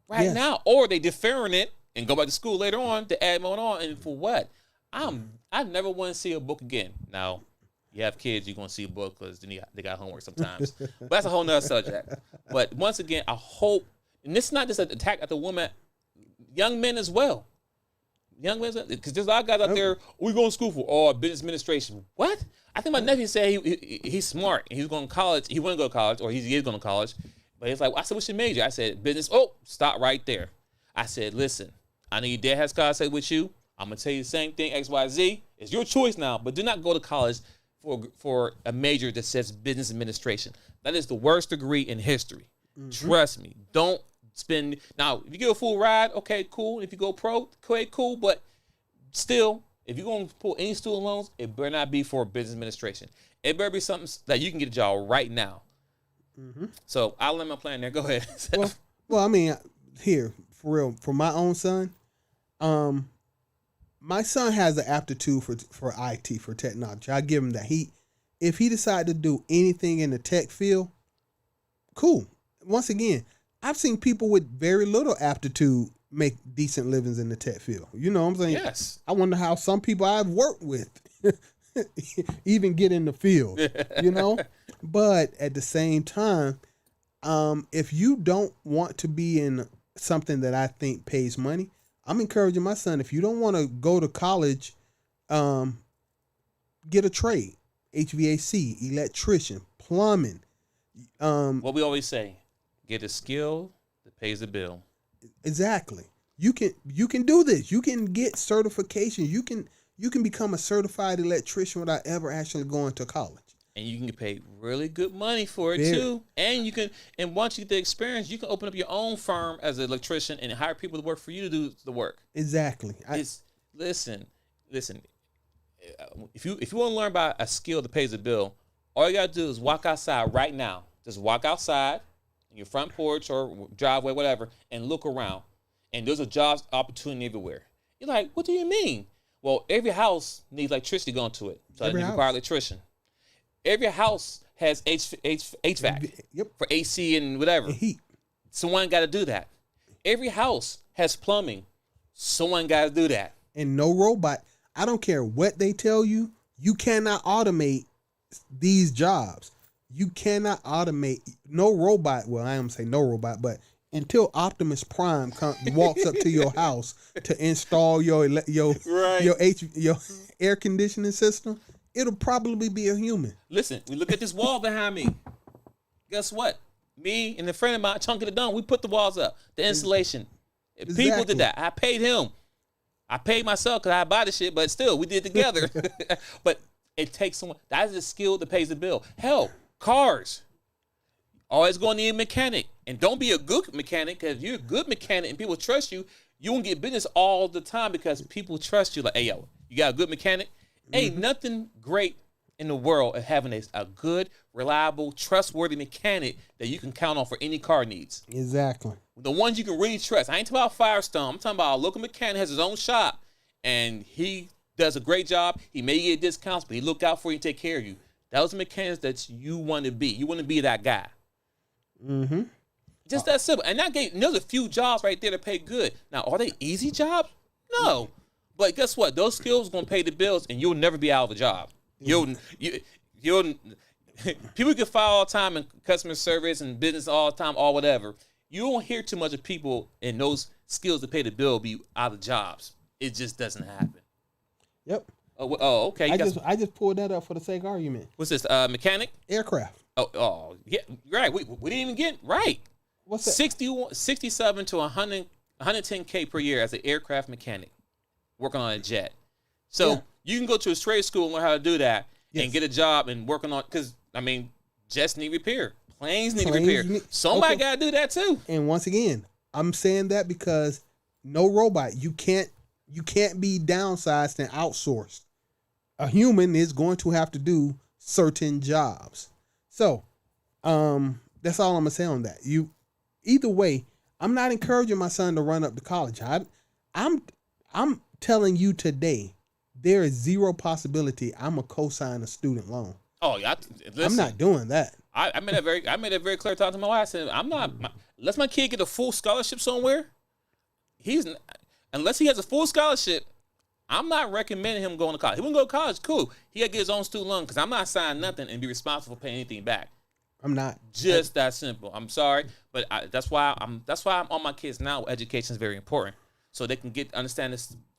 Right now. Or they deferring it and go back to school later on to add more on. And for what? I never want to see a book again. Now, you have kids, you're going to see a book because they got homework sometimes. But that's a whole nother subject. But once again, I hope, and this is not just an attack at the woman, young men as well. Young men, because there's a lot of guys out there, we going to school for, business administration. What? I think my nephew said he's smart and he's going to college. He wouldn't go to college, or he is going to college. But he's like, I said, what's your major? I said, business. Oh, stop right there. I said, listen, I know your dad has scholarship with you. I'm going to tell you the same thing, X, Y, Z. It's your choice now, but do not go to college for a major that says business administration. That is the worst degree in history. Trust me. Don't spend. Now, if you get a full ride, okay, cool. If you go pro, okay, cool. But still, if you're going to pull any student loans, it better not be for business administration. It better be something that you can get a job right now. So I'll let my plan there. Go ahead. well, I mean, here, for real, for my own son, my son has an aptitude for IT, for technology. I give him that. If he decided to do anything in the tech field, cool. Once again, I've seen people with very little aptitude make decent livings in the tech field. You know what I'm saying? Yes. I wonder how some people I've worked with even get in the field, you know? But at the same time, if you don't want to be in something that I think pays money, I'm encouraging my son, if you don't want to go to college, get a trade. HVAC, electrician, plumbing. What we always say, get a skill that pays the bill. Exactly. You can do this. You can get certification. You can become a certified electrician without ever actually going to college. And you can get paid really good money for it too. And once you get the experience, you can open up your own firm as an electrician and hire people to work for you to do the work. Exactly. Listen. If you want to learn about a skill that pays the bill, all you gotta do is walk outside right now. Just walk outside in your front porch or driveway, whatever, and look around. And there's a job opportunity everywhere. You're like, what do you mean? Well, every house needs electricity going to it. So they require an electrician. Every house has HVAC for AC and whatever. And heat. Someone got to do that. Every house has plumbing. Someone got to do that. And no robot. I don't care what they tell you. You cannot automate these jobs. You cannot automate. No robot. Well, I am saying no robot, but until Optimus Prime walks up to your house to install your air conditioning system, it'll probably be a human. Listen, we look at this wall behind me. Guess what? Me and a friend of mine, Chunk of the Dome, we put the walls up, the insulation. Exactly. People did that. I paid him. I paid myself because I buy the shit, but still, we did it together. But it takes someone. That is a skill that pays the bill. Hell, cars. Always going to need a mechanic. And don't be a good mechanic, because if you're a good mechanic and people trust you, you won't get business all the time because people trust you. Like, hey, yo, you got a good mechanic? Ain't nothing great in the world of having a good, reliable, trustworthy mechanic that you can count on for any car needs. Exactly. The ones you can really trust. I ain't talking about Firestone. I'm talking about a local mechanic has his own shop, and he does a great job. He may get discounts, but he look out for you and take care of you. Those are mechanics that you want to be. You want to be that guy. Mm-hmm. Just that simple. And there's a few jobs right there that pay good. Now, are they easy jobs? No. But guess what? Those skills are going to pay the bills, and you'll never be out of a job. You'll people can file all the time in customer service and business all the time, or whatever. You don't hear too much of people in those skills to pay the bill be out of jobs. It just doesn't happen. Yep. Oh, okay. I just pulled that up for the sake of argument. What's this? Mechanic? Aircraft. Oh, yeah. Right. We didn't even get right. What's that? 67 to 110K per year as an aircraft mechanic working on a jet. So you can go to a trade school and learn how to do that and get a job and working on, because, I mean, jets need repair. Planes need repair. Somebody got to do that too. And once again, I'm saying that because no robot, you can't be downsized and outsourced. A human is going to have to do certain jobs. So, that's all I'm gonna say on that. Either way, I'm not encouraging my son to run up to college. I'm telling you today, there is zero possibility I'm a co-sign a student loan. Oh yeah, listen, I'm not doing that. I made that very clear. Talking to my wife, I said, I'm not. Unless my kid get a full scholarship somewhere, unless he has a full scholarship, I'm not recommending him going to college. He wouldn't go to college, cool. He got to get his own student loan because I'm not signing nothing and be responsible for paying anything back. I'm not. Just that simple. I'm sorry, but that's why I'm on my kids now. Education is very important, so they can understand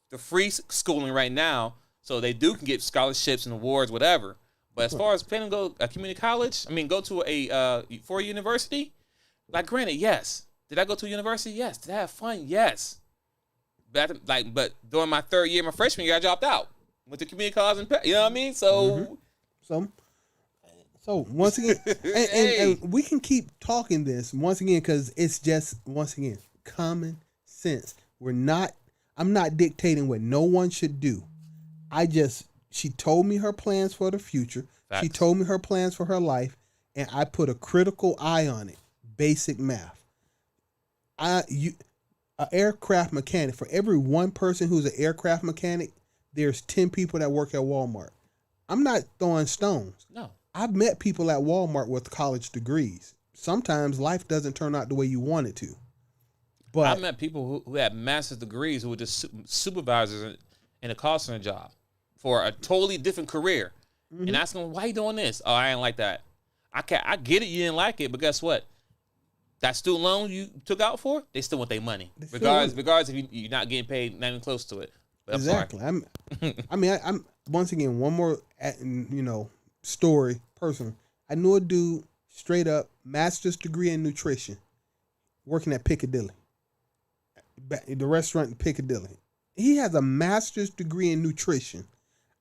the free schooling right now, so they can get scholarships and awards, whatever. But as far as planning to go a community college, go to a 4-year university. Like, granted, yes. Did I go to a university? Yes. Did I have fun? Yes. But during my 3rd year, my freshman year, I dropped out. Went to community college, and you know what I mean. So, so once again, and we can keep talking this once again because it's just common sense. I'm not dictating what no one should do. She told me her plans for the future. Facts. She told me her plans for her life, and I put a critical eye on it. Basic math. An aircraft mechanic, for every one person who's an aircraft mechanic, there's 10 people that work at Walmart. I'm not throwing stones. No. I've met people at Walmart with college degrees. Sometimes life doesn't turn out the way you want it to. But I met people who had master's degrees who were just supervisors in a call center job for a totally different career. Mm-hmm. And asking them, why you doing this? Oh, I ain't like that. I get it, you didn't like it, but guess what? That student loan you took out for, they still want their money. Regardless if you're not getting paid, not even close to it. But exactly. I'm once again, one more, story, person. I knew a dude, straight up, master's degree in nutrition, working at Piccadilly. The restaurant in Piccadilly. He has a master's degree in nutrition.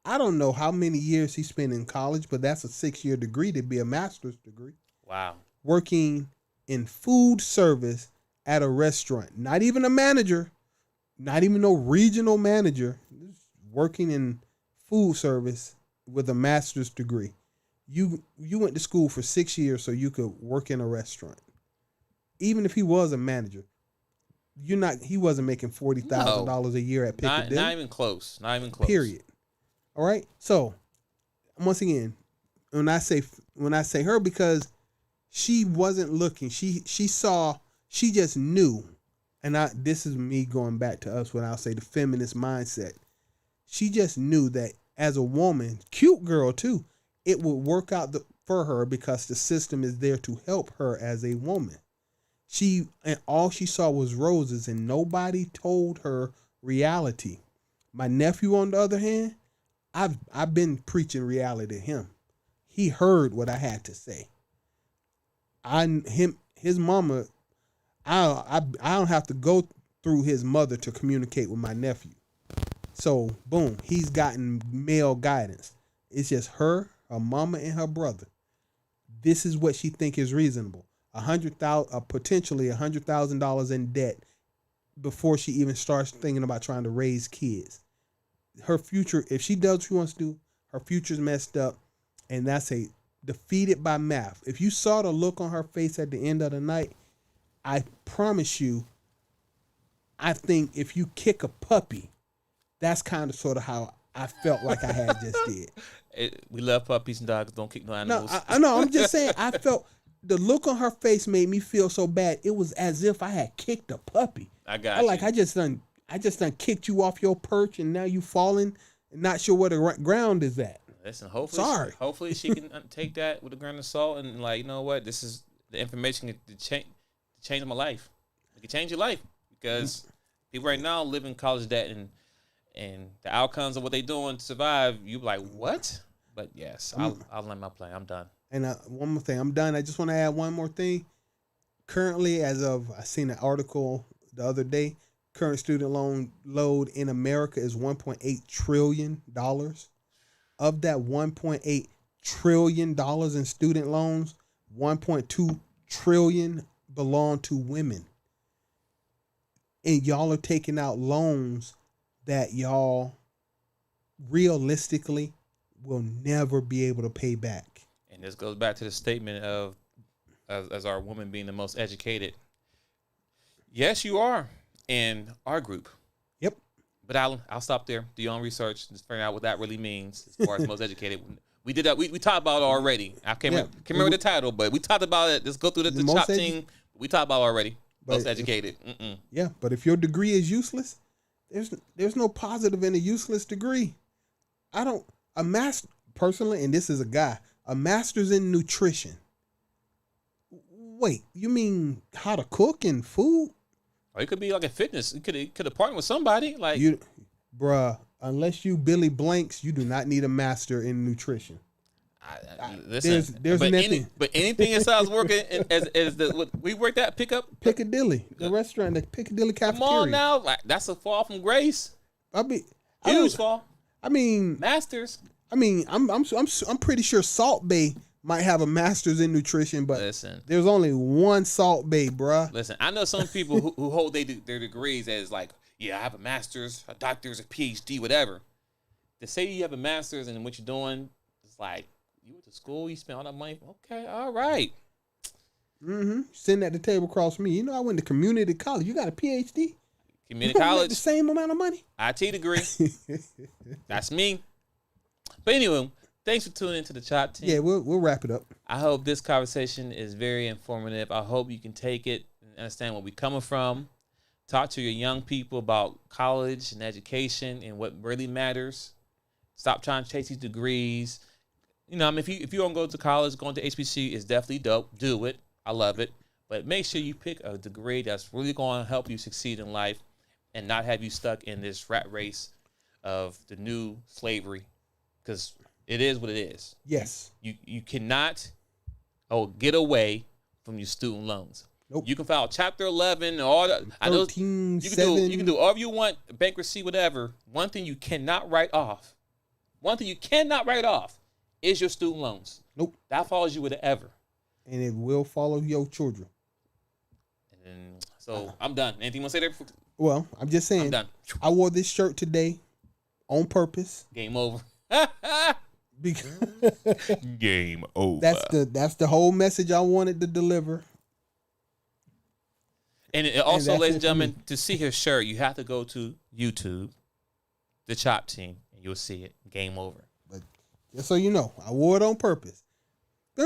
I don't know how many years he spent in college, but that's a 6-year degree to be a master's degree. Wow. Working in food service at a restaurant. Not even a manager. Not even no regional manager. Working in food service with a master's degree. You went to school for 6 years so you could work in a restaurant. Even if he was a manager. He wasn't making $40,000 a year at Piccadilly. Not even close. Not even close. Period. All right. So once again, when I say her, because she wasn't looking, she just knew, and this is me going back to us when I'll say the feminist mindset. She just knew that as a woman, cute girl too, it would work out for her because the system is there to help her as a woman. And all she saw was roses, and nobody told her reality. My nephew, on the other hand, I've been preaching reality to him. He heard what I had to say. His mama, I don't have to go through his mother to communicate with my nephew. So boom, he's gotten male guidance. It's just her mama, and her brother. This is what she think is reasonable. Potentially $100,000 in debt before she even starts thinking about trying to raise kids. Her future, if she does what she wants to do, her future's messed up, and that's a defeated by math. If you saw the look on her face at the end of the night, I promise you, I think if you kick a puppy, that's kind of sort of how I felt like I had just did. We love puppies and dogs. Don't kick no animals. No, I'm just saying. I felt the look on her face made me feel so bad. It was as if I had kicked a puppy. I just done kicked you off your perch, and now you falling and not sure where the ground is at. Listen, hopefully she can take that with a grain of salt and you know what? This is the information to change my life. It can change your life because people right now live in college debt and the outcomes of what they're doing to survive, you be like, what? But yes, I'll land my plane. I'm done. And one more thing, I'm done. I just want to add one more thing. Currently, I seen an article the other day, current student loan load in America is $1.8 trillion. Of that $1.8 trillion in student loans, $1.2 trillion belong to women. And y'all are taking out loans that y'all realistically will never be able to pay back. And this goes back to the statement of as our woman being the most educated. Yes, you are in our group. Yep. But I'll stop there. Do your own research. Just figure out what that really means as far as most educated. We did that. We talked about it already. I can't remember the title, but we talked about it. Let's go through the chop team. We talked about it already. Most educated. Yeah, but if your degree is useless, there's no positive in a useless degree. Personally, and this is a master's in nutrition. Wait, you mean how to cook and food? Or it could be like a fitness. It could have partnered with somebody. Like bruh, unless you Billy Blanks, you do not need a master in nutrition. Listen, there's nothing. But anything that sounds working as we worked at Piccadilly, the restaurant, the Piccadilly cafeteria. Come on now, like that's a fall from grace. Huge fall. I mean, masters. I mean, I'm pretty sure Salt Bay might have a master's in nutrition, but there's only one Salt Bay, bruh. Listen, I know some people who hold their degrees as like, yeah, I have a master's, a doctor's, a PhD, whatever. To say you have a master's and what you're doing, it's like, you went to school, you spent all that money. Okay, all right. Sitting at the table across from me. You know, I went to community college. You got a PhD? Community college. The same amount of money? IT degree. That's me. But anyway, thanks for tuning into the Chop Team. Yeah, we'll wrap it up. I hope this conversation is very informative. I hope you can take it and understand where we're coming from. Talk to your young people about college and education and what really matters. Stop trying to chase these degrees. You know, I mean, if you don't go to college, going to HBC is definitely dope. Do it. I love it. But make sure you pick a degree that's really going to help you succeed in life and not have you stuck in this rat race of the new slavery. Because it is what it is. Yes. You cannot get away from your student loans. Nope. You can file Chapter 11 or all that. 13, you can do whatever you want, bankruptcy, whatever. One thing you cannot write off. Is your student loans. Nope. That follows you whatever. And it will follow your children. And so I'm done. Anything you want to say there? Well, I'm just saying. I'm done. I wore this shirt today on purpose. Game over. Game over. That's the whole message I wanted to deliver. And also, ladies and gentlemen, to see his shirt, you have to go to YouTube, the Chop Team, and you'll see it. Game over. But just so you know, I wore it on purpose.